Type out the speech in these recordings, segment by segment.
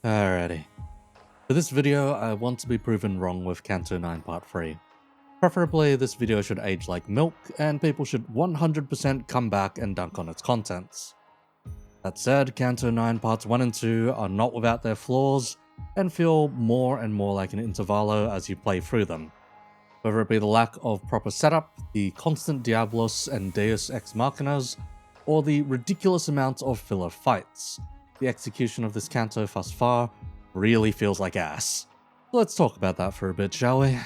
Alrighty. For this video, I want to be proven wrong with Canto 9 Part 3. Preferably, this video should age like milk, and people should 100% come back and dunk on its contents. That said, Canto 9 Parts 1 and 2 are not without their flaws, and feel more and more like an intervallo as you play through them. Whether it be the lack of proper setup, the constant Diablos and Deus Ex Machinas, or the ridiculous amount of filler fights, the execution of this Canto thus far really feels like ass. Let's talk about that for a bit, shall we?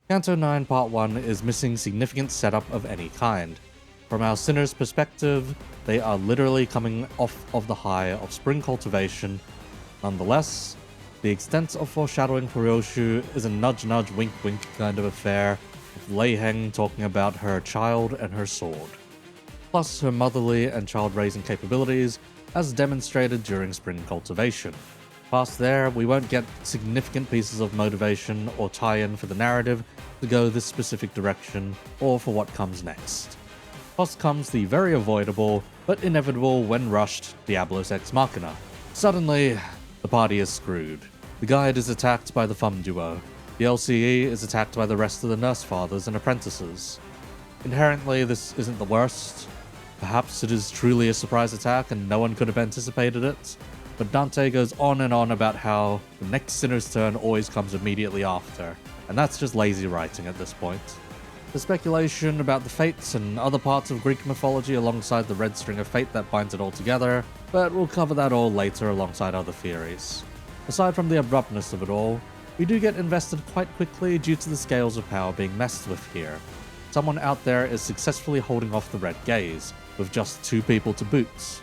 Canto 9 Part 1 is missing significant setup of any kind. From our Sinner's perspective, they are literally coming off of the high of spring cultivation. Nonetheless, the extent of foreshadowing for Ryoshu is a nudge-nudge wink-wink kind of affair, with Lei Heng talking about her child and her sword, plus her motherly and child-raising capabilities as demonstrated during spring cultivation. Past there, we won't get significant pieces of motivation or tie-in for the narrative to go this specific direction or for what comes next. Plus comes the very avoidable, but inevitable when rushed, Diablos Ex Machina. Suddenly, the party is screwed. The guide is attacked by the Thumb Duo. The LCE is attacked by the rest of the Nurse Fathers and Apprentices. Inherently, this isn't the worst. Perhaps it is truly a surprise attack and no one could have anticipated it, but Dante goes on and on about how the next Sinner's turn always comes immediately after, and that's just lazy writing at this point. The speculation about the Fates and other parts of Greek mythology alongside the red string of fate that binds it all together, but we'll cover that all later alongside other theories. Aside from the abruptness of it all, we do get invested quite quickly due to the scales of power being messed with here. Someone out there is successfully holding off the Red Gaze, with just 2 people to boot.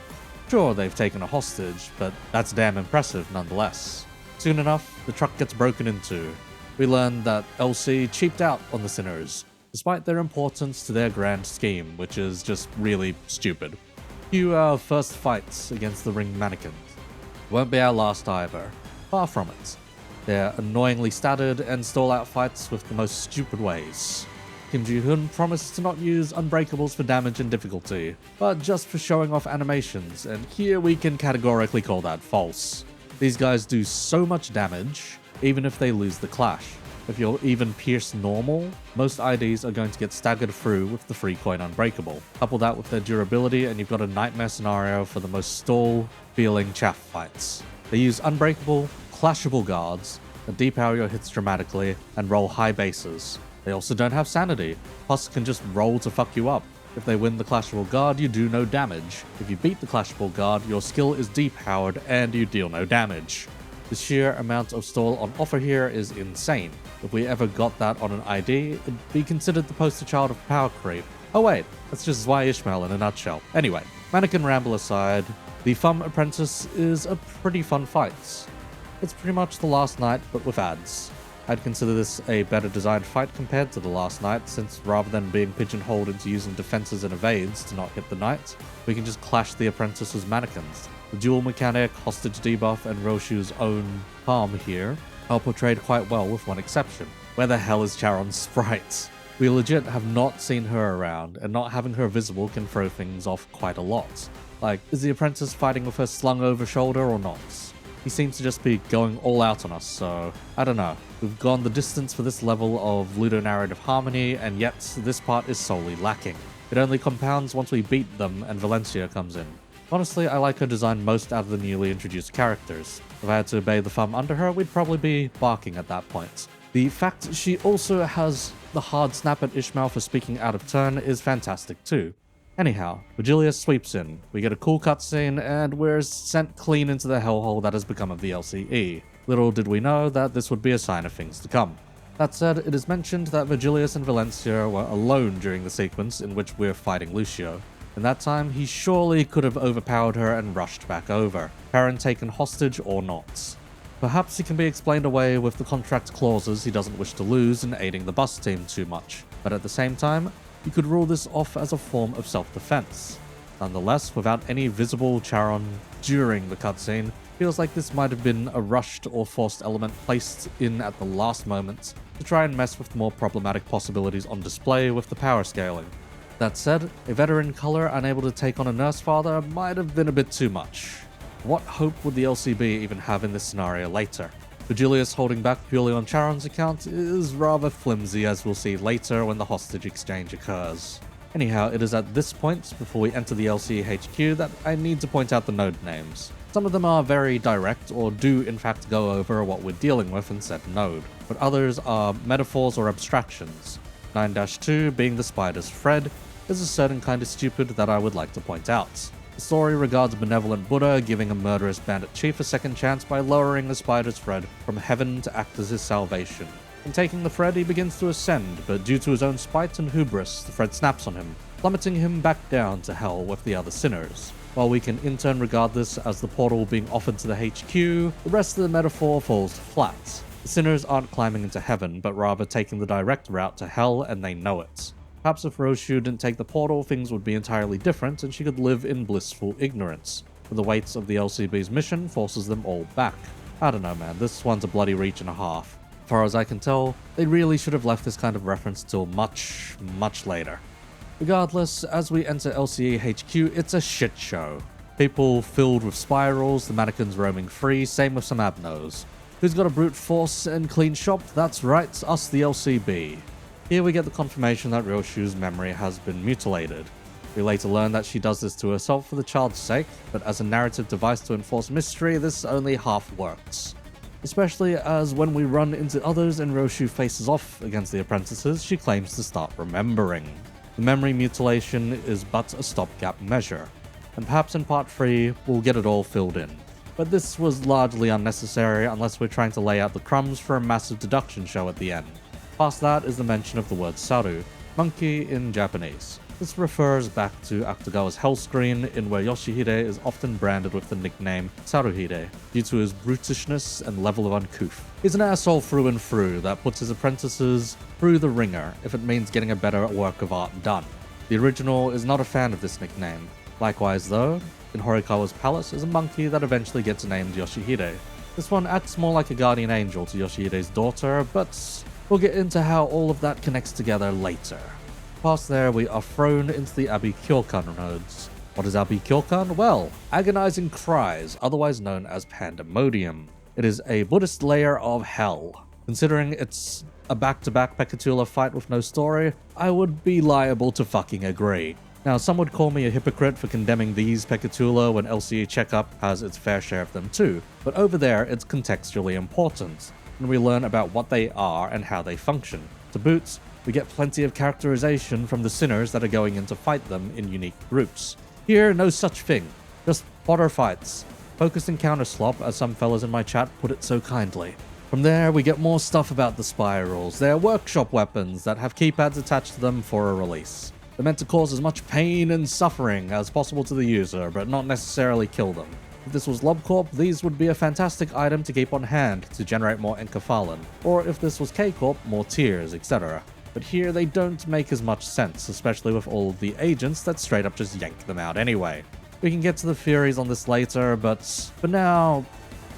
Sure, they've taken a hostage, but that's damn impressive nonetheless. Soon enough, the truck gets broken into. We learn that LC cheaped out on the Sinners, despite their importance to their grand scheme, which is just really stupid. Cue our first fights against the ring mannequins. Won't be our last either. Far from it. They're annoyingly stuttered and stall out fights with the most stupid ways. Kim Ji-hoon promised to not use unbreakables for damage and difficulty, but just for showing off animations, and here we can categorically call that false. These guys do so much damage, even if they lose the clash. If you're even Pierce normal, most IDs are going to get staggered through with the free coin unbreakable. Couple that with their durability and you've got a nightmare scenario for the most stall-feeling chaff fights. They use unbreakable, clashable guards that depower your hits dramatically and roll high bases. They also don't have sanity, plus can just roll to fuck you up. If they win the clashable guard, you do no damage. If you beat the clashable guard, your skill is depowered and you deal no damage. The sheer amount of stall on offer here is insane. If we ever got that on an ID, it'd be considered the poster child of power creep. Oh wait, that's just Zwei Ishmael in a nutshell. Anyway, mannequin ramble aside, the Thumb Apprentice is a pretty fun fight. It's pretty much the last night, but with ads. I'd consider this a better designed fight compared to the last night, since rather than being pigeonholed into using defenses and evades to not hit the knight, we can just clash the apprentice's mannequins. The dual mechanic, hostage debuff, and Roshu's own palm here are portrayed quite well with one exception. Where the hell is Charon's sprite? We legit have not seen her around, and not having her visible can throw things off quite a lot. Like, is the apprentice fighting with her slung over shoulder or not? He seems to just be going all out on us, so I don't know. We've gone the distance for this level of ludonarrative harmony, and yet this part is solely lacking. It only compounds once we beat them and Valencia comes in. Honestly, I like her design most out of the newly introduced characters. If I had to obey the Thumb under her, we'd probably be barking at that point. The fact she also has the hard snap at Ishmael for speaking out of turn is fantastic too. Anyhow, Virgilius sweeps in, we get a cool cutscene, and we're sent clean into the hellhole that has become of the LCE. Little did we know that this would be a sign of things to come. That said, it is mentioned that Virgilius and Valencia were alone during the sequence in which we're fighting Lucio. In that time, he surely could have overpowered her and rushed back over, Perrin taken hostage or not. Perhaps he can be explained away with the contract clauses he doesn't wish to lose in aiding the bus team too much, but at the same time, you could rule this off as a form of self-defense. Nonetheless, without any visible Charon during the cutscene, feels like this might have been a rushed or forced element placed in at the last moment to try and mess with more problematic possibilities on display with the power scaling. That said, a veteran color unable to take on a nurse father might have been a bit too much. what hope would the LCB even have in this scenario later? Virgilius holding back purely on Charon's account is rather flimsy, as we'll see later when the hostage exchange occurs. Anyhow, it is at this point, before we enter the LCE HQ, that I need to point out the node names. Some of them are very direct, or do in fact go over what we're dealing with in said node, but others are metaphors or abstractions. 9-2, being the spider's thread, is a certain kind of stupid that I would like to point out. The story regards a benevolent Buddha giving a murderous bandit chief a second chance by lowering the spider's thread from heaven to act as his salvation. In taking the thread, he begins to ascend, but due to his own spite and hubris, the thread snaps on him, plummeting him back down to hell with the other sinners. While we can in turn regard this as the portal being offered to the HQ, the rest of the metaphor falls flat. The sinners aren't climbing into heaven, but rather taking the direct route to hell, and they know it. Perhaps if Roshu didn't take the portal, things would be entirely different and she could live in blissful ignorance. But the weight of the LCB's mission forces them all back. I don't know, man, this one's a bloody reach and a half. As far as I can tell, they really should have left this kind of reference till much, much later. Regardless, as we enter LCE HQ, it's a shit show. People filled with spirals, the mannequins roaming free, same with some abnos. Who's got a brute force and clean shop? That's right, us the LCB. Here we get the confirmation that Ryoshu's memory has been mutilated. We later learn that she does this to herself for the child's sake, but as a narrative device to enforce mystery, this only half works. Especially as when we run into others and Ryoshu faces off against the apprentices, she claims to start remembering. The memory mutilation is but a stopgap measure, and perhaps in part 3 we'll get it all filled in. But this was largely unnecessary unless we're trying to lay out the crumbs for a massive deduction show at the end. Past that is the mention of the word saru, monkey in Japanese. This refers back to Akutagawa's Hell Screen, in where Yoshihide is often branded with the nickname Saruhide, due to his brutishness and level of uncouth. He's an asshole through and through that puts his apprentices through the ringer if it means getting a better work of art done. The original is not a fan of this nickname. Likewise though, in Horikawa's palace is a monkey that eventually gets named Yoshihide. This one acts more like a guardian angel to Yoshihide's daughter, but we'll get into how all of that connects together later. Past there, we are thrown into the Abi Kyokan nodes. What is Abi Kyokan? Well, agonizing cries, otherwise known as pandemonium. It is a Buddhist layer of hell. Considering it's a back-to-back Pekatula fight with no story, I would be liable to fucking agree. Now, some would call me a hypocrite for condemning these Pekatula when LCE Checkup has its fair share of them too, but over there it's contextually important, and we learn about what they are and how they function. To boot, we get plenty of characterization from the sinners that are going in to fight them in unique groups. Here, no such thing. Just fodder fights. Focused encounter slop, as some fellas in my chat put it so kindly. From there, we get more stuff about the spirals. They're workshop weapons that have keypads attached to them for a release. They're meant to cause as much pain and suffering as possible to the user, but not necessarily kill them. If this was Lobcorp, these would be a fantastic item to keep on hand to generate more Enkephalin, or if this was K-Corp, more tears, etc. But here they don't make as much sense, especially with all of the agents that straight up just yank them out anyway. We can get to the theories on this later, but for now,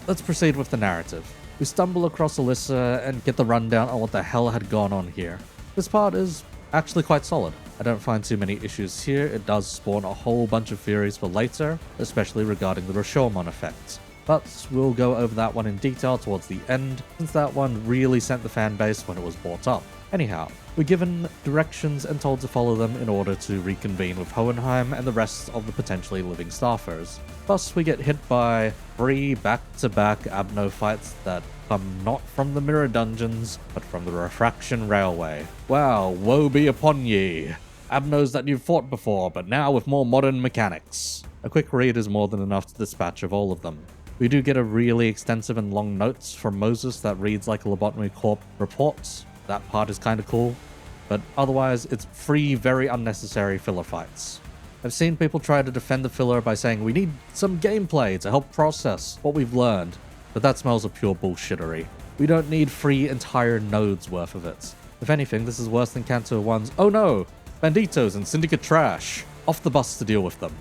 let's proceed with the narrative. We stumble across Alyssa and get the rundown on what the hell had gone on here. This part is actually quite solid. I don't find too many issues here. It does spawn a whole bunch of theories for later, especially regarding the Rashomon effect. But we'll go over that one in detail towards the end, since that one really sent the fanbase when it was brought up. Anyhow, we're given directions and told to follow them in order to reconvene with Hohenheim and the rest of the potentially living staffers. Thus, we get hit by 3 back-to-back Abno fights that come not from the mirror dungeons, but from the Refraction Railway. Wow, woe be upon ye! Abnos that you've fought before, but now with more modern mechanics. A quick read is more than enough to dispatch of all of them. We do get a really extensive and long notes from Moses that reads like a Lobotomy Corp report. That part is kinda cool, but otherwise it's 3 very unnecessary filler fights. I've seen people try to defend the filler by saying we need some gameplay to help process what we've learned, but that smells of pure bullshittery. We don't need 3 entire nodes worth of it. If anything, this is worse than Canto 1's "Oh no! Banditos and Syndicate trash! Off the bus to deal with them."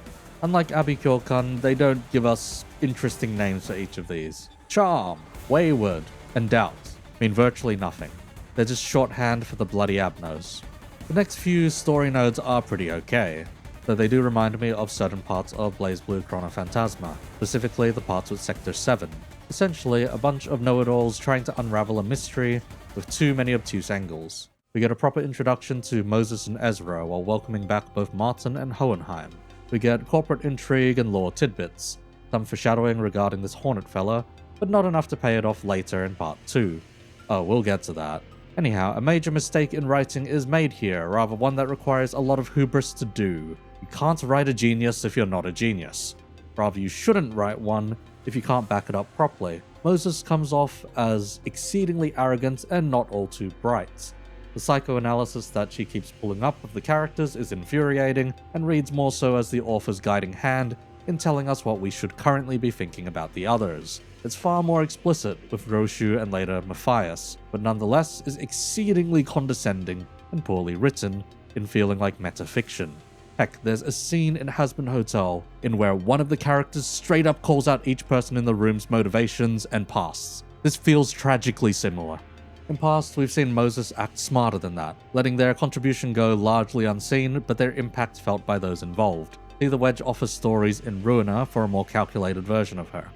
Unlike Abi Kyokan, they don't give us interesting names for each of these. Charm, Wayward, and Doubt mean virtually nothing. They're just shorthand for the bloody Abnos. The next few story nodes are pretty okay. though they do remind me of certain parts of BlazBlue Chronophantasma, specifically the parts with Sector 7. Essentially, a bunch of know-it-alls trying to unravel a mystery with too many obtuse angles. We get a proper introduction to Moses and Ezra while welcoming back both Martin and Hohenheim. We get corporate intrigue and lore tidbits, some foreshadowing regarding this Hornet fella, but not enough to pay it off later in Part 2. Oh, we'll get to that. Anyhow, a major mistake in writing is made here, rather one that requires a lot of hubris to do. You can't write a genius if you're not a genius. Rather, you shouldn't write one if you can't back it up properly. Moses comes off as exceedingly arrogant and not all too bright. The psychoanalysis that she keeps pulling up of the characters is infuriating and reads more so as the author's guiding hand in telling us what we should currently be thinking about the others. It's far more explicit with Roshu and later Matthias, but nonetheless is exceedingly condescending and poorly written in feeling like metafiction. Heck, there's a scene in Hasbin Hotel in where one of the characters straight up calls out each person in the room's motivations and pasts. This feels tragically similar. In past, we've seen Moses act smarter than that, letting their contribution go largely unseen, but their impact felt by those involved. See the Wedge offers stories in Ruiner for a more calculated version of her.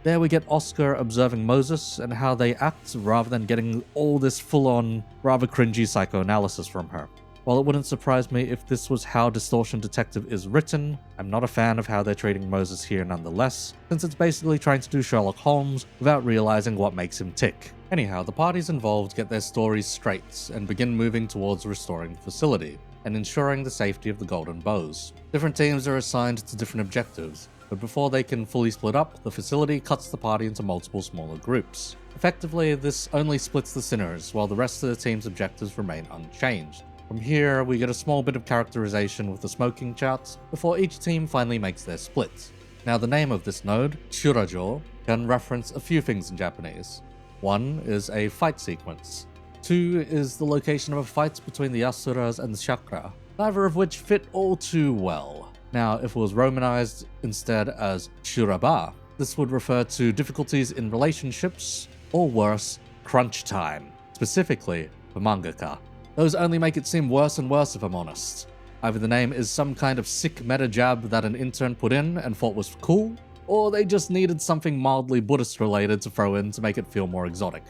There we get Oscar observing Moses and how they act rather than getting all this full-on, rather cringy psychoanalysis from her. While it wouldn't surprise me if this was how Distortion Detective is written, I'm not a fan of how they're treating Moses here nonetheless, since it's basically trying to do Sherlock Holmes without realizing what makes him tick. Anyhow, the parties involved get their stories straight and begin moving towards restoring the facility and ensuring the safety of the Golden Bows. Different teams are assigned to different objectives, but before they can fully split up, the facility cuts the party into multiple smaller groups. Effectively, this only splits the sinners, while the rest of the team's objectives remain unchanged. From here, we get a small bit of characterization with the smoking charts before each team finally makes their split. Now, the name of this node, Churajo, can reference a few things in Japanese. One is a fight sequence. Two is the location of a fight between the Asuras and the Chakra, neither of which fit all too well. Now, if it was romanized instead as Shuraba, this would refer to difficulties in relationships, or worse, crunch time, specifically for mangaka. Those only make it seem worse and worse if I'm honest. Either the name is some kind of sick meta jab that an intern put in and thought was cool, or they just needed something mildly Buddhist related to throw in to make it feel more exotic.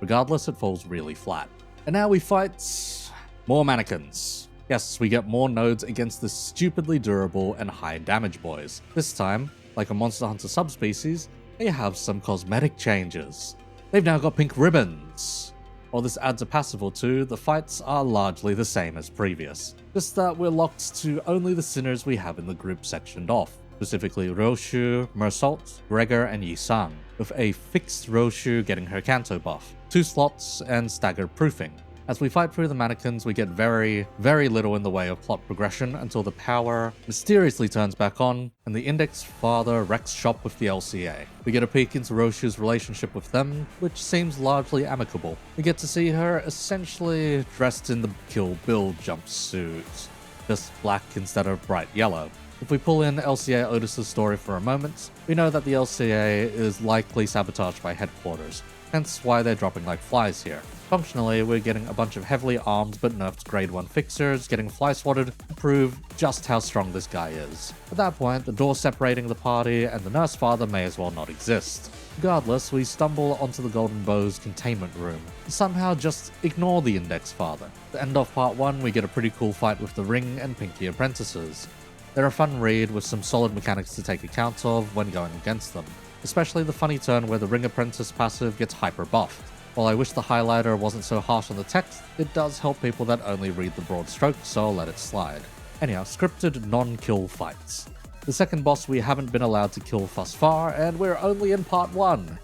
Regardless, it falls really flat. And now we fight more mannequins. Yes, we get more nodes against the stupidly durable and high damage boys. This time, like a Monster Hunter subspecies, they have some cosmetic changes. They've now got pink ribbons. While this adds a passive or two, the fights are largely the same as previous. Just that we're locked to only the sinners we have in the group sectioned off. Specifically Roshu, Mersault, Gregor, and Yi-sang, with a fixed Roshu getting her Canto buff, 2 slots, and staggered proofing. As we fight through the mannequins, we get very, very little in the way of plot progression until the power mysteriously turns back on, and the Index father wrecks shop with the LCA. We get a peek into Roshu's relationship with them, which seems largely amicable. We get to see her essentially dressed in the Kill Bill jumpsuit, just black instead of bright yellow. If we pull in LCA Otis's story for a moment, we know that the LCA is likely sabotaged by headquarters, hence why they're dropping like flies here. Functionally, we're getting a bunch of heavily armed but nerfed grade 1 fixers getting fly swatted to prove just how strong this guy is. At that point, the door separating the party and the nurse father may as well not exist. Regardless, we stumble onto the Golden Bow's containment room and somehow just ignore the Index father. At the end of part 1, we get a pretty cool fight with the Ring and Pinky apprentices. They're a fun read with some solid mechanics to take account of when going against them, especially the funny turn where the Ring apprentice passive gets hyper buffed. While I wish the highlighter wasn't so harsh on the text, it does help people that only read the broad strokes, so I'll let it slide. Anyhow, scripted non-kill fights. The second boss we haven't been allowed to kill thus far, and we're only in part 1.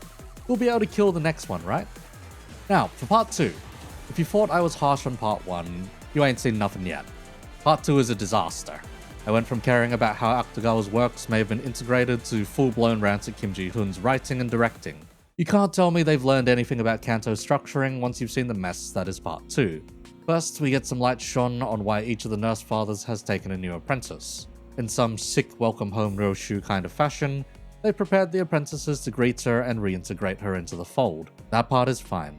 We'll be able to kill the next one, right? Now, for part 2. If you thought I was harsh on part 1, you ain't seen nothing yet. Part 2 is a disaster. I went from caring about how Akutagawa's works may have been integrated to full-blown rants at Kim Ji-hoon's writing and directing. You can't tell me they've learned anything about Canto structuring once you've seen the mess that is part 2. First, we get some light shone on why each of the nurse fathers has taken a new apprentice. In some sick welcome home Roshu kind of fashion, they prepared the apprentices to greet her and reintegrate her into the fold. That part is fine.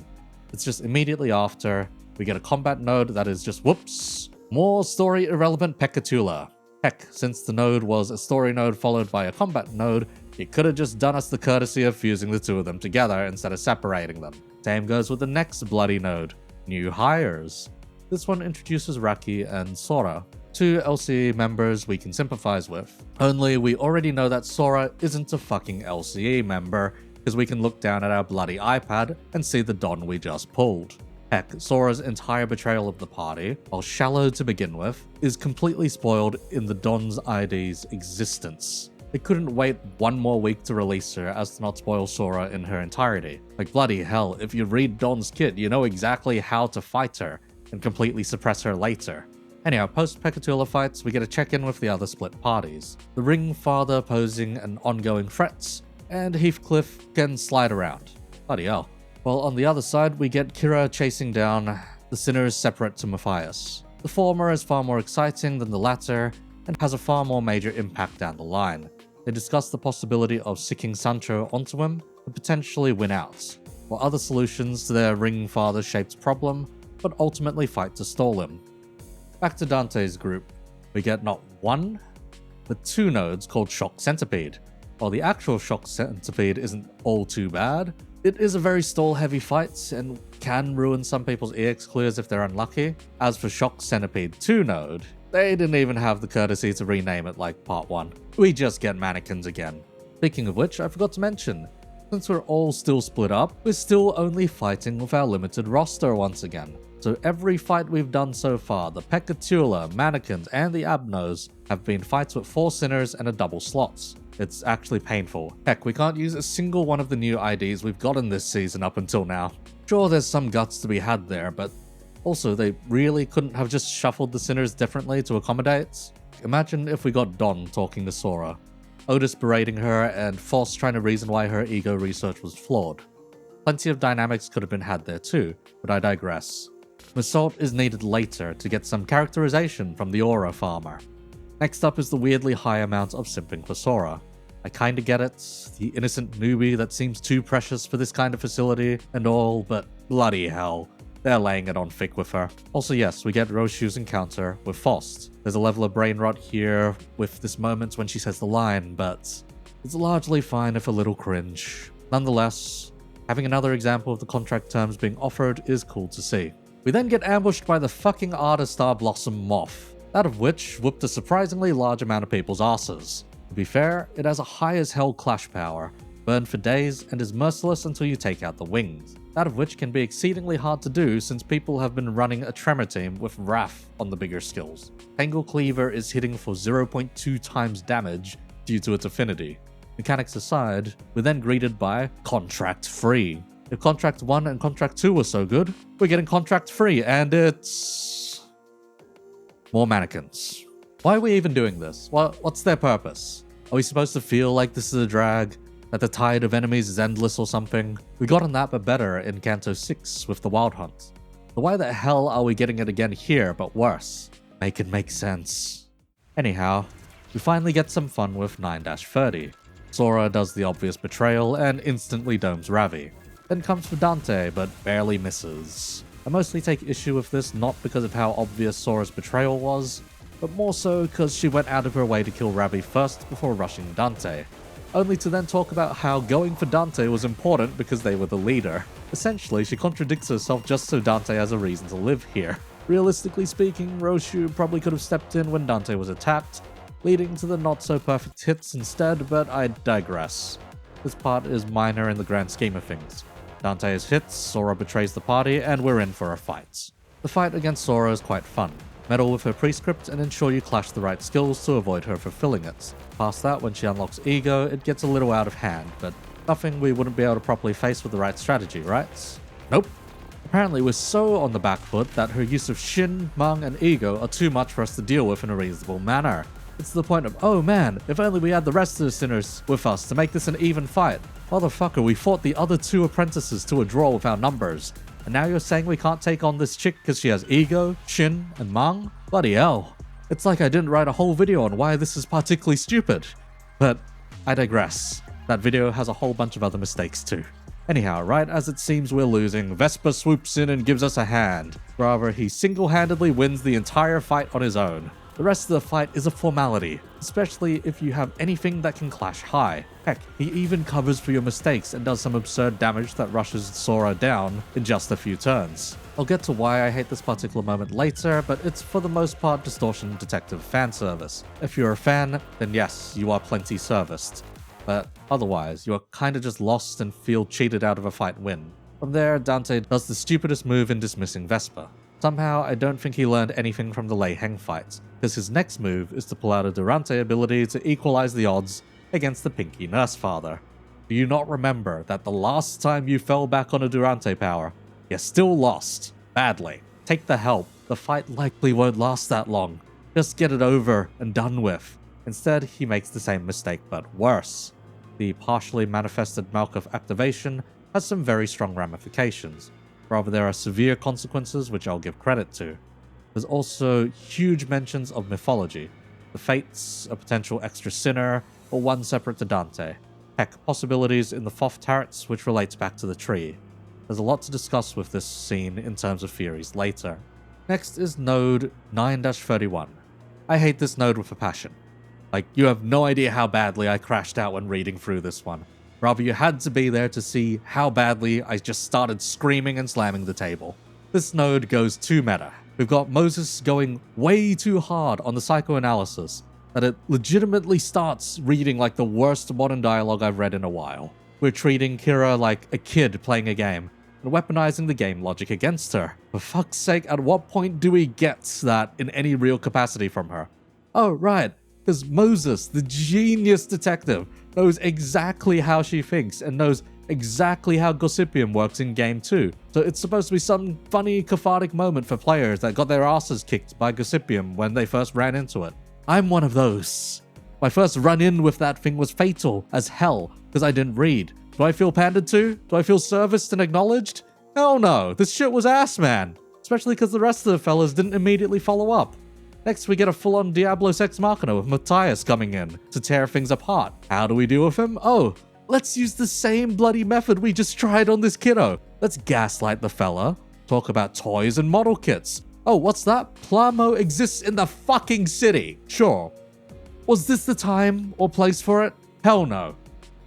It's just immediately after, we get a combat node that is just whoops, more story irrelevant Pekatula. Heck, since the node was a story node followed by a combat node, it could have just done us the courtesy of fusing the two of them together instead of separating them. Same goes with the next bloody node, New Hires. This one introduces Raki and Sora, two LCE members we can sympathize with. Only we already know that Sora isn't a fucking LCE member, because we can look down at our bloody iPad and see the Don we just pulled. Heck, Sora's entire betrayal of the party, while shallow to begin with, is completely spoiled in the Don's ID's existence. They couldn't wait one more week to release her as to not spoil Sora in her entirety. Like bloody hell, if you read Don's kit, you know exactly how to fight her and completely suppress her later. Anyhow, post-Pekatula fights, we get a check-in with the other split parties. The Ring Father posing an ongoing threat, and Heathcliff can slide around. Bloody hell. While on the other side, we get Kira chasing down the sinners separate to Matthias. The former is far more exciting than the latter, and has a far more major impact down the line. They discuss the possibility of sicking Sancho onto him to potentially win out, or other solutions to their Ring Father-shaped problem, but ultimately fight to stall him. Back to Dante's group, we get not one, but two nodes called Shock Centipede. While the actual Shock Centipede isn't all too bad, it is a very stall-heavy fight and can ruin some people's EX clears if they're unlucky. As for Shock Centipede 2 node, they didn't even have the courtesy to rename it like Part 1. We just get mannequins again. Speaking of which, I forgot to mention, since we're all still split up, we're still only fighting with our limited roster once again. So every fight we've done so far, the Pekatula, mannequins, and the Abnos have been fights with 4 sinners and a double slots. It's actually painful. Heck, we can't use a single one of the new IDs we've gotten this season up until now. Sure, there's some guts to be had there, but also they really couldn't have just shuffled the sinners differently to accommodate? Imagine if we got Don talking to Sora, Otis berating her, and Foss trying to reason why her ego research was flawed. Plenty of dynamics could have been had there too, but I digress. Massault is needed later to get some characterization from the Aura farmer. Next up is the weirdly high amount of simping for Sora. I kinda get it, the innocent newbie that seems too precious for this kind of facility and all, but bloody hell, they're laying it on thick with her. Also yes, we get Roshu's encounter with Faust. There's a level of brain rot here with this moment when she says the line, but it's largely fine if a little cringe. Nonetheless, having another example of the contract terms being offered is cool to see. We then get ambushed by the fucking Arda Star Blossom Moth, that of which whooped a surprisingly large amount of people's asses. To be fair, it has a high as hell clash power, burn for days, and is merciless until you take out the wings. That of which can be exceedingly hard to do since people have been running a Tremor team with Wrath on the bigger skills. Tangle Cleaver is hitting for 0.2 times damage due to its affinity. Mechanics aside, we're then greeted by Contract Free. If Contract 1 and Contract 2 were so good, we're getting Contract Free, and it's more mannequins. Why are we even doing this? What's their purpose? Are we supposed to feel like this is a drag? That the tide of enemies is endless or something? We got on that but better in Canto 6 with the Wild Hunt. So why the hell are we getting it again here but worse? Make it make sense. Anyhow, we finally get some fun with 9-30. Sora does the obvious betrayal and instantly domes Ravi. Then comes for Dante but barely misses. I mostly take issue with this not because of how obvious Sora's betrayal was, but more so because she went out of her way to kill Ravi first before rushing Dante, only to then talk about how going for Dante was important because they were the leader. Essentially, she contradicts herself just so Dante has a reason to live here. Realistically speaking, Roshu probably could have stepped in when Dante was attacked, leading to the not-so-perfect hits instead, but I digress. This part is minor in the grand scheme of things. Dante is hit, Sora betrays the party, and we're in for a fight. The fight against Sora is quite fun. Meddle with her prescript and ensure you clash the right skills to avoid her fulfilling it. Past that, when she unlocks Ego, it gets a little out of hand, but nothing we wouldn't be able to properly face with the right strategy, right? Nope. Apparently we're so on the back foot that her use of Shin, Mung, and Ego are too much for us to deal with in a reasonable manner. It's to the point of, oh man, if only we had the rest of the sinners with us to make this an even fight. Motherfucker, we fought the other 2 apprentices to a draw with our numbers. And now you're saying we can't take on this chick because she has Ego, Shin, and Mang? Bloody hell. It's like I didn't write a whole video on why this is particularly stupid. But I digress. That video has a whole bunch of other mistakes too. Anyhow, right as it seems we're losing, Vesper swoops in and gives us a hand. Rather, he single-handedly wins the entire fight on his own. The rest of the fight is a formality, especially if you have anything that can clash high. Heck, he even covers for your mistakes and does some absurd damage that rushes Sora down in just a few turns. I'll get to why I hate this particular moment later, but it's for the most part distortion detective fan service. If you're a fan, then yes, you are plenty serviced. But otherwise, you are kinda just lost and feel cheated out of a fight win. From there, Dante does the stupidest move in dismissing Vesper. Somehow, I don't think he learned anything from the Lei Heng fight, because his next move is to pull out a Durante ability to equalize the odds against the Pinky Nurse Father. Do you not remember that the last time you fell back on a Durante power, you still lost? Badly. Take the help. The fight likely won't last that long. Just get it over and done with. Instead, he makes the same mistake but worse. The partially manifested Malkuth activation has some very strong ramifications. Rather, there are severe consequences which I'll give credit to. There's also huge mentions of mythology. The Fates, a potential extra sinner, or one separate to Dante. Heck, possibilities in the Thoth turrets which relates back to the tree. There's a lot to discuss with this scene in terms of theories later. Next is node 9-31. I hate this node with a passion. Like, you have no idea how badly I crashed out when reading through this one. Rather, you had to be there to see how badly I just started screaming and slamming the table. This node goes too meta. We've got Moses going way too hard on the psychoanalysis that it legitimately starts reading like the worst modern dialogue I've read in a while. We're treating Kira like a kid playing a game and weaponizing the game logic against her. For fuck's sake, at what point do we get that in any real capacity from her? Oh, right. Because Moses, the genius detective, knows exactly how she thinks and knows exactly how Gossipium works in Game 2. So it's supposed to be some funny, cathartic moment for players that got their asses kicked by Gossipium when they first ran into it. I'm one of those. My first run-in with that thing was fatal as hell because I didn't read. Do I feel pandered to? Do I feel serviced and acknowledged? Hell no, this shit was ass, man. Especially because the rest of the fellas didn't immediately follow up. Next, we get a full-on Diablo Ex Machina with Matthias coming in to tear things apart. How do we deal with him? Oh, let's use the same bloody method we just tried on this kiddo. Let's gaslight the fella, talk about toys and model kits. Oh, what's that? Plamo exists in the fucking city. Sure. Was this the time or place for it? Hell no.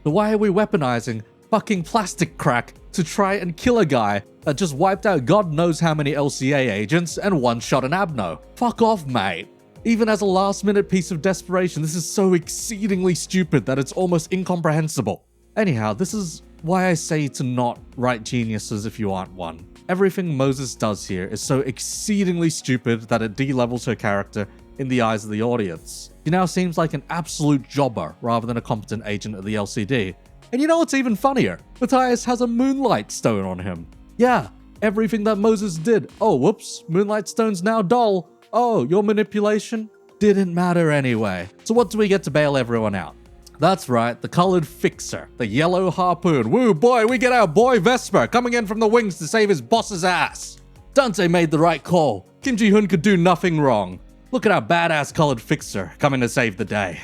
So why are we weaponizing fucking plastic crack to try and kill a guy that just wiped out God knows how many LCA agents and one-shot an Abno? Fuck off, mate. Even as a last-minute piece of desperation, this is so exceedingly stupid that it's almost incomprehensible. Anyhow, this is why I say to not write geniuses if you aren't one. Everything Moses does here is so exceedingly stupid that it de-levels her character in the eyes of the audience. She now seems like an absolute jobber rather than a competent agent of the LCD. And you know what's even funnier? Matthias has a Moonlight Stone on him. Yeah, everything that Moses did. Oh, whoops, Moonlight Stone's now dull. Oh, your manipulation didn't matter anyway. So what do we get to bail everyone out? That's right, the colored fixer, the yellow harpoon. Woo boy, we get our boy Vesper coming in from the wings to save his boss's ass. Dante made the right call. Kim Ji-hoon could do nothing wrong. Look at our badass colored fixer coming to save the day.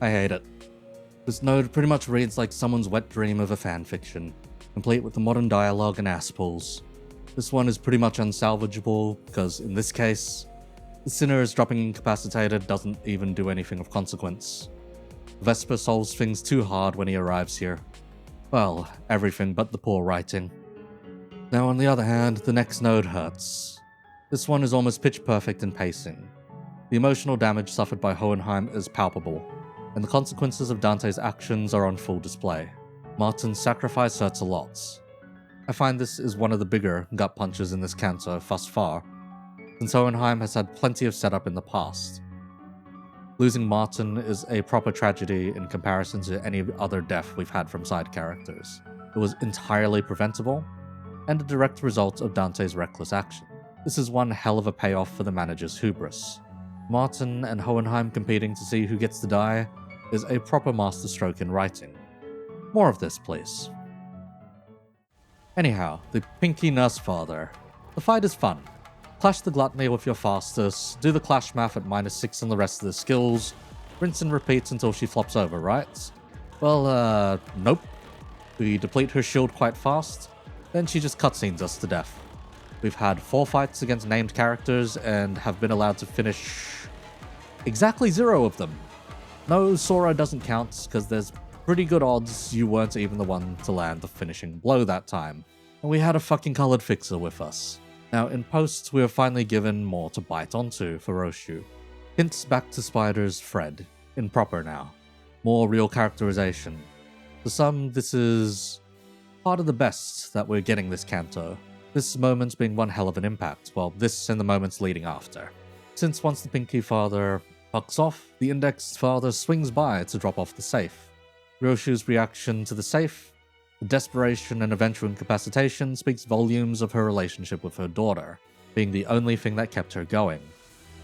I hate it. This node pretty much reads like someone's wet dream of a fanfiction, complete with the modern dialogue and ass pulls. This one is pretty much unsalvageable, because in this case, the sinner is dropping incapacitated doesn't even do anything of consequence. Vesper solves things too hard when he arrives here. Well, everything but the poor writing. Now on the other hand, the next node hurts. This one is almost pitch perfect in pacing. The emotional damage suffered by Hohenheim is palpable, and the consequences of Dante's actions are on full display. Martin's sacrifice hurts a lot. I find this is one of the bigger gut punches in this canto thus far, since Hohenheim has had plenty of setup in the past. Losing Martin is a proper tragedy in comparison to any other death we've had from side characters. It was entirely preventable, and a direct result of Dante's reckless action. This is one hell of a payoff for the manager's hubris. Martin and Hohenheim competing to see who gets to die is a proper masterstroke in writing. More of this, please. Anyhow, the Pinky Nurse Father. The fight is fun. Clash the Gluttony with your fastest, do the clash math at -6 on the rest of the skills, rinse and repeat until she flops over, right? Well, nope. We deplete her shield quite fast, then she just cutscenes us to death. We've had 4 fights against named characters and have been allowed to finish exactly 0 of them. No, Sora doesn't count because there's pretty good odds you weren't even the one to land the finishing blow that time. And we had a fucking colored fixer with us. Now in post, we were finally given more to bite onto for Roshu. Hints back to Spider's Fred, in proper now. More real characterization. For some, this is part of the best that we're getting this Canto. This moment's being one hell of an impact, while this and the moments leading after. Since once the Pinky father fucks off, the Index father swings by to drop off the safe. Ryoshu's reaction to the safe, the desperation and eventual incapacitation speaks volumes of her relationship with her daughter, being the only thing that kept her going.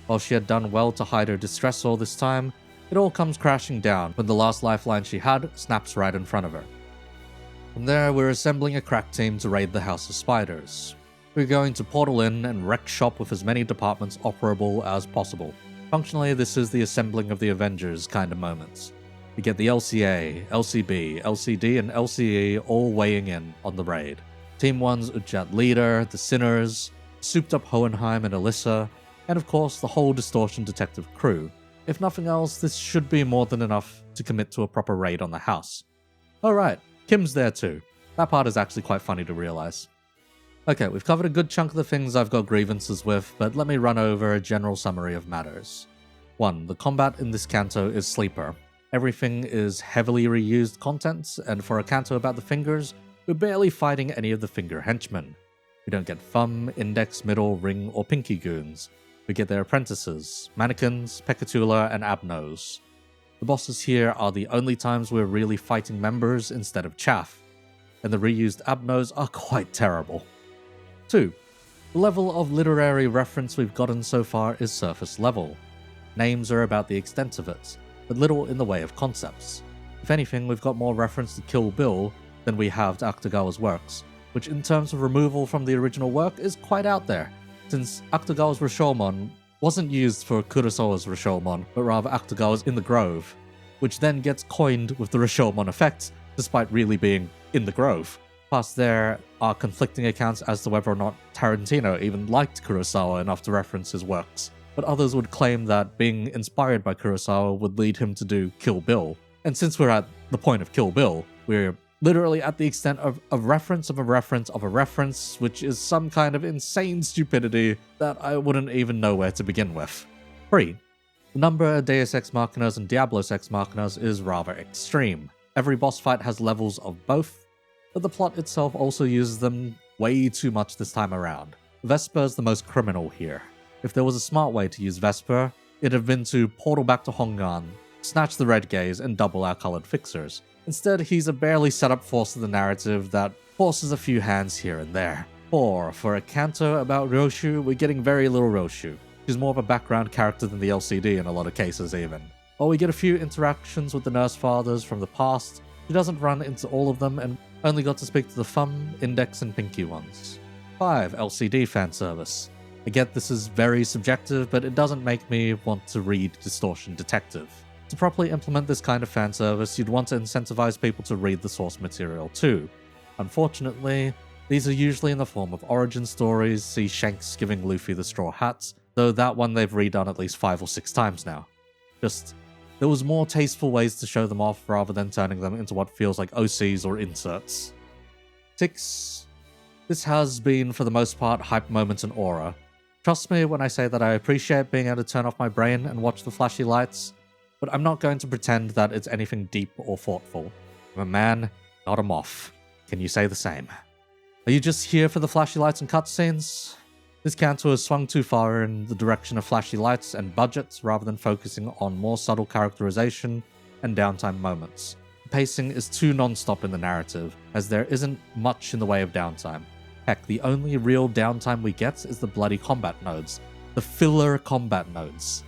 While she had done well to hide her distress all this time, it all comes crashing down when the last lifeline she had snaps right in front of her. From there, we're assembling a crack team to raid the House of Spiders. We're going to portal in and wreck shop with as many departments operable as possible. Functionally, this is the assembling of the Avengers kind of moments. We get the LCA, LCB, LCD, and LCE all weighing in on the raid. Team 1's Ujat leader, the Sinners, souped up Hohenheim and Alyssa, and of course the whole Distortion Detective crew. If nothing else, this should be more than enough to commit to a proper raid on the house. Alright, Kim's there too. That part is actually quite funny to realize. Okay, we've covered a good chunk of the things I've got grievances with, but let me run over a general summary of matters. 1. The combat in this Canto is sleeper. Everything is heavily reused content, and for a Canto about the fingers, we're barely fighting any of the finger henchmen. We don't get Thumb, Index, Middle, Ring, or Pinky goons. We get their apprentices, Mannequins, Pecatula, and Abnos. The bosses here are the only times we're really fighting members instead of chaff, and the reused Abnos are quite terrible. 2. The level of literary reference we've gotten so far is surface level. Names are about the extent of it, but little in the way of concepts. If anything, we've got more reference to Kill Bill than we have to Akutagawa's works, which in terms of removal from the original work is quite out there, since Akutagawa's Rashomon wasn't used for Kurosawa's Rashomon, but rather Akutagawa's In the Grove, which then gets coined with the Rashomon effect, despite really being in the Grove. Plus, there are conflicting accounts as to whether or not Tarantino even liked Kurosawa enough to reference his works, but others would claim that being inspired by Kurosawa would lead him to do Kill Bill. And since we're at the point of Kill Bill, we're literally at the extent of a reference of a reference of a reference, which is some kind of insane stupidity that I wouldn't even know where to begin with. 3. The number of Deus Ex Machinas and Diablos Ex Machinas is rather extreme. Every boss fight has levels of both, but the plot itself also uses them way too much this time around. Vesper is the most criminal here. If there was a smart way to use Vesper, it'd have been to portal back to Hongan, snatch the Red Gaze, and double our colored fixers. Instead, he's a barely set up force of the narrative that forces a few hands here and there. 4. For a Canto about Roshu, we're getting very little Roshu. She's more of a background character than the LCD in a lot of cases even. While we get a few interactions with the Nurse Fathers from the past, she doesn't run into all of them and only got to speak to the Thumb, Index, and Pinky ones. 5. LCD fanservice. I get this is very subjective, but it doesn't make me want to read Distortion Detective. To properly implement this kind of fanservice, you'd want to incentivize people to read the source material too. Unfortunately, these are usually in the form of origin stories, see Shanks giving Luffy the straw hats, though that one they've redone at least 5 or 6 times now. There was more tasteful ways to show them off rather than turning them into what feels like OCs or inserts. 6. This has been, for the most part, hype moments and aura. Trust me when I say that I appreciate being able to turn off my brain and watch the flashy lights, but I'm not going to pretend that it's anything deep or thoughtful. I'm a man, not a moth. Can you say the same? Are you just here for the flashy lights and cutscenes? This Canto has swung too far in the direction of flashy lights and budgets rather than focusing on more subtle characterization and downtime moments. The pacing is too non-stop in the narrative, as there isn't much in the way of downtime. Heck, the only real downtime we get is the bloody combat nodes. The filler combat nodes.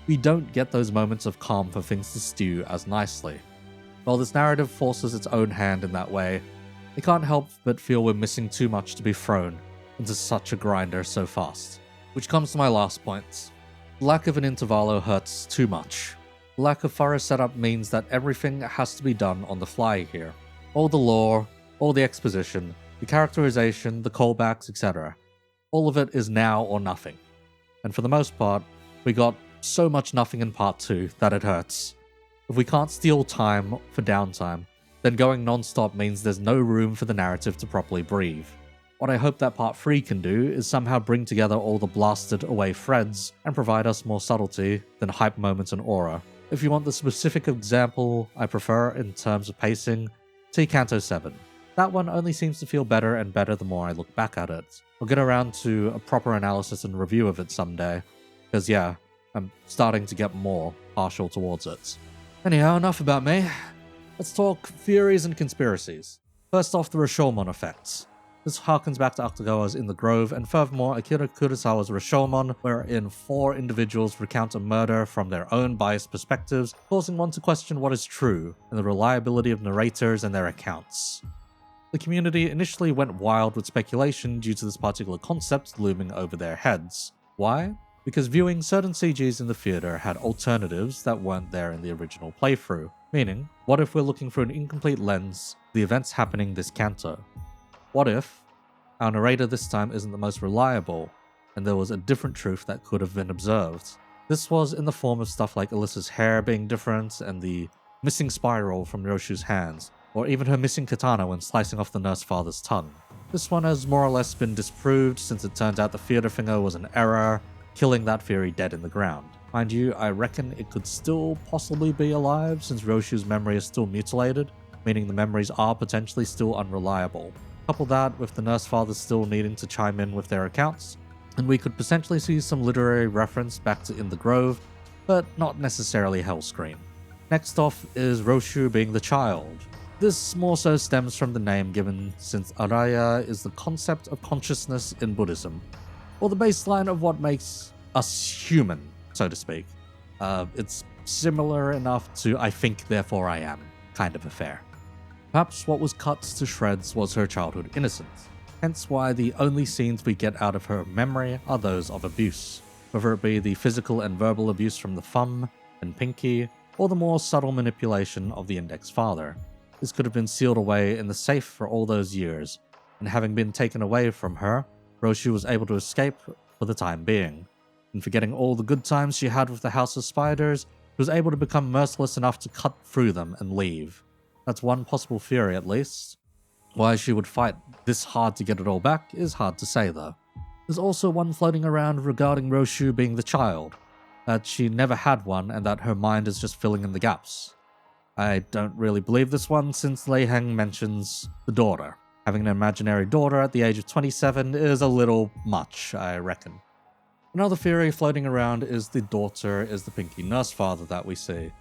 We don't get those moments of calm for things to stew as nicely. While this narrative forces its own hand in that way, I can't help but feel we're missing too much to be thrown into such a grinder so fast. Which comes to my last point. The lack of an intervallo hurts too much. The lack of thorough setup means that everything has to be done on the fly here. All the lore, all the exposition, the characterization, the callbacks, etc. All of it is now or nothing. And for the most part, we got so much nothing in part 2 that it hurts. If we can't steal time for downtime, then going non-stop means there's no room for the narrative to properly breathe. What I hope that part 3 can do is somehow bring together all the blasted away threads and provide us more subtlety than hype moments and aura. If you want the specific example I prefer in terms of pacing, see Canto 7. That one only seems to feel better and better the more I look back at it. I'll get around to a proper analysis and review of it someday, because yeah, I'm starting to get more partial towards it. Anyhow, enough about me. Let's talk theories and conspiracies. First off, the Rashomon effects. This harkens back to Akutagawa's In the Grove, and furthermore, Akira Kurosawa's Rashomon, wherein 4 individuals recount a murder from their own biased perspectives, causing one to question what is true, and the reliability of narrators and their accounts. The community initially went wild with speculation due to this particular concept looming over their heads. Why? Because viewing certain CGs in the theater had alternatives that weren't there in the original playthrough. Meaning, what if we're looking through an incomplete lens, the events happening this Canto? What if our narrator this time isn't the most reliable, and there was a different truth that could have been observed? This was in the form of stuff like Alyssa's hair being different, and the missing spiral from Roshu's hands, or even her missing katana when slicing off the nurse father's tongue. This one has more or less been disproved since it turns out the theater finger was an error, killing that theory dead in the ground. Mind you, I reckon it could still possibly be alive since Roshu's memory is still mutilated, meaning the memories are potentially still unreliable. Couple that with the nurse fathers still needing to chime in with their accounts, and we could potentially see some literary reference back to In the Grove, but not necessarily Hellscream. Next off is Roshu being the child. This more so stems from the name given since Araya is the concept of consciousness in Buddhism, or the baseline of what makes us human, so to speak. It's similar enough to I think therefore I am kind of affair. Perhaps what was cut to shreds was her childhood innocence, hence why the only scenes we get out of her memory are those of abuse, whether it be the physical and verbal abuse from the thumb and pinky, or the more subtle manipulation of the index father. This could have been sealed away in the safe for all those years, and having been taken away from her, Roshu was able to escape for the time being. And forgetting all the good times she had with the House of Spiders, she was able to become merciless enough to cut through them and leave. That's one possible theory at least. Why she would fight this hard to get it all back is hard to say though. There's also one floating around regarding Roshu being the child, that she never had one and that her mind is just filling in the gaps. I don't really believe this one since Lei Heng mentions the daughter. Having an imaginary daughter at the age of 27 is a little much, I reckon. Another theory floating around is the daughter is the pinky nurse father that we see.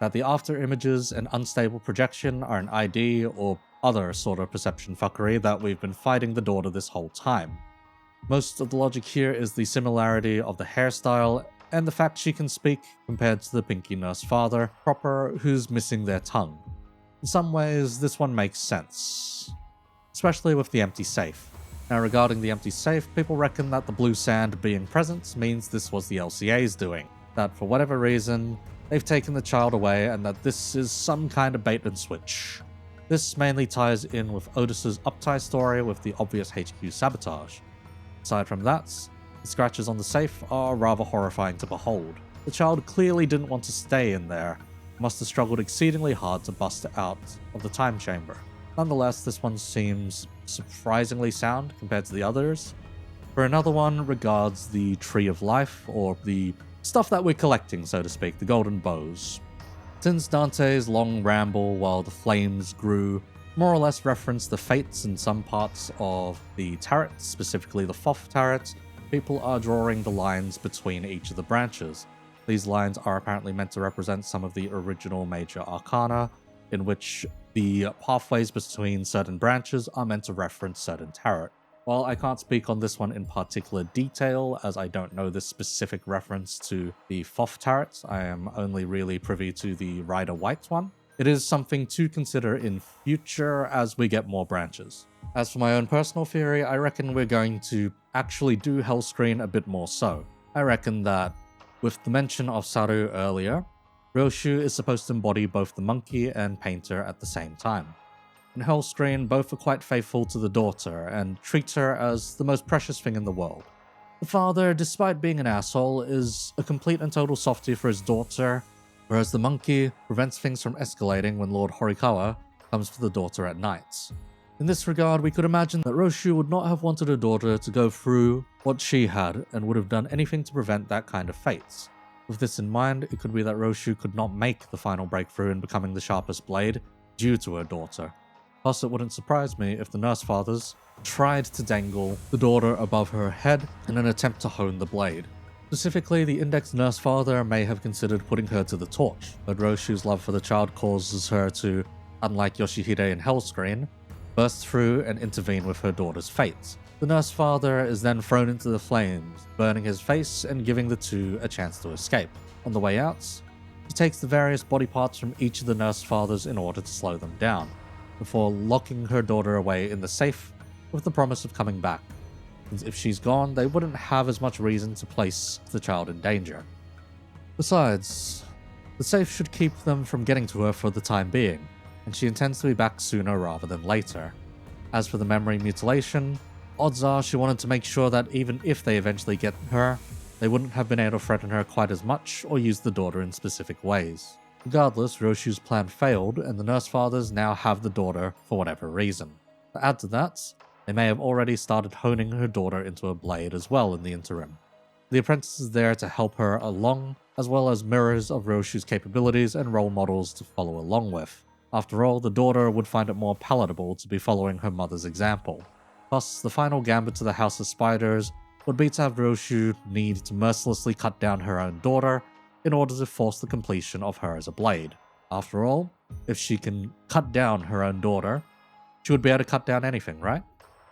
That the after images and unstable projection are an ID or other sort of perception fuckery that we've been fighting the daughter this whole time. Most of the logic here is the similarity of the hairstyle and the fact she can speak compared to the pinky nurse father proper who's missing their tongue. In some ways, this one makes sense, especially with the empty safe. Now regarding the empty safe, people reckon that the blue sand being present means this was the LCA's doing, that for whatever reason, they've taken the child away and that this is some kind of bait and switch. This mainly ties in with Otis's uptie story with the obvious HQ sabotage. Aside from that, the scratches on the safe are rather horrifying to behold. The child clearly didn't want to stay in there, must have struggled exceedingly hard to bust it out of the time chamber. Nonetheless, this one seems surprisingly sound compared to the others. For another one regards the Tree of Life, or the stuff that we're collecting, so to speak, the golden bows. Since Dante's long ramble while the flames grew more or less referenced the fates in some parts of the tarot, specifically the Thoth tarot, people are drawing the lines between each of the branches. These lines are apparently meant to represent some of the original major arcana, in which the pathways between certain branches are meant to reference certain tarot. While I can't speak on this one in particular detail, as I don't know this specific reference to the Thoth tarot, I am only really privy to the Rider White one. It is something to consider in future as we get more branches. As for my own personal theory, I reckon we're going to actually do Hellscreen a bit more so. I reckon that with the mention of Saru earlier, Roshu is supposed to embody both the monkey and painter at the same time. and Hellscreen both are quite faithful to the daughter and treat her as the most precious thing in the world. The father, despite being an asshole, is a complete and total softie for his daughter, whereas the monkey prevents things from escalating when Lord Horikawa comes for the daughter at night. In this regard, we could imagine that Roshu would not have wanted her daughter to go through what she had and would have done anything to prevent that kind of fate. With this in mind, it could be that Roshu could not make the final breakthrough in becoming the sharpest blade due to her daughter. Plus, it wouldn't surprise me if the nurse fathers tried to dangle the daughter above her head in an attempt to hone the blade. Specifically, the index nurse father may have considered putting her to the torch, but Roshu's love for the child causes her to, unlike Yoshihide and Hellscreen, burst through and intervene with her daughter's fate. The nurse father is then thrown into the flames, burning his face and giving the two a chance to escape. On the way out, he takes the various body parts from each of the nurse fathers in order to slow them down, before locking her daughter away in the safe with the promise of coming back, since if she's gone, they wouldn't have as much reason to place the child in danger. Besides, the safe should keep them from getting to her for the time being, and she intends to be back sooner rather than later. As for the memory mutilation, odds are she wanted to make sure that even if they eventually get her, they wouldn't have been able to threaten her quite as much or use the daughter in specific ways. Regardless, Roshu's plan failed, and the nurse fathers now have the daughter for whatever reason. To add to that, they may have already started honing her daughter into a blade as well in the interim. The apprentice is there to help her along, as well as mirrors of Roshu's capabilities and role models to follow along with. After all, the daughter would find it more palatable to be following her mother's example. Plus, the final gambit to the House of Spiders would be to have Roshu need to mercilessly cut down her own daughter in order to force the completion of her as a blade. After all, if she can cut down her own daughter, she would be able to cut down anything, right?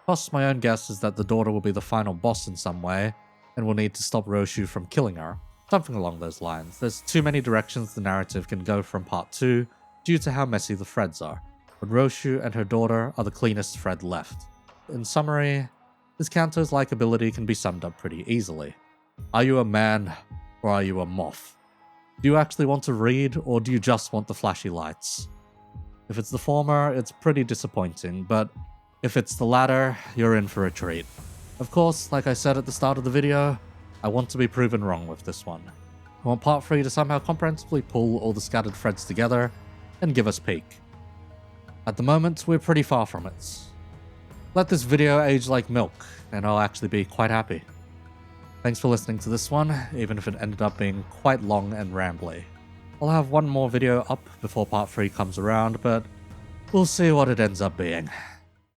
Plus, my own guess is that the daughter will be the final boss in some way, and will need to stop Roshu from killing her. Something along those lines. There's too many directions the narrative can go from part 2, due to how messy the threads are, but Roshu and her daughter are the cleanest thread left. In summary, this Canto's likability can be summed up pretty easily. Are you a man, or are you a moth? Do you actually want to read, or do you just want the flashy lights? If it's the former, it's pretty disappointing, but if it's the latter, you're in for a treat. Of course, like I said at the start of the video, I want to be proven wrong with this one. I want part 3 to somehow comprehensively pull all the scattered threads together and give us peak. At the moment, we're pretty far from it. Let this video age like milk, and I'll actually be quite happy. Thanks for listening to this one, even if it ended up being quite long and rambly. I'll have one more video up before part 3 comes around, but we'll see what it ends up being.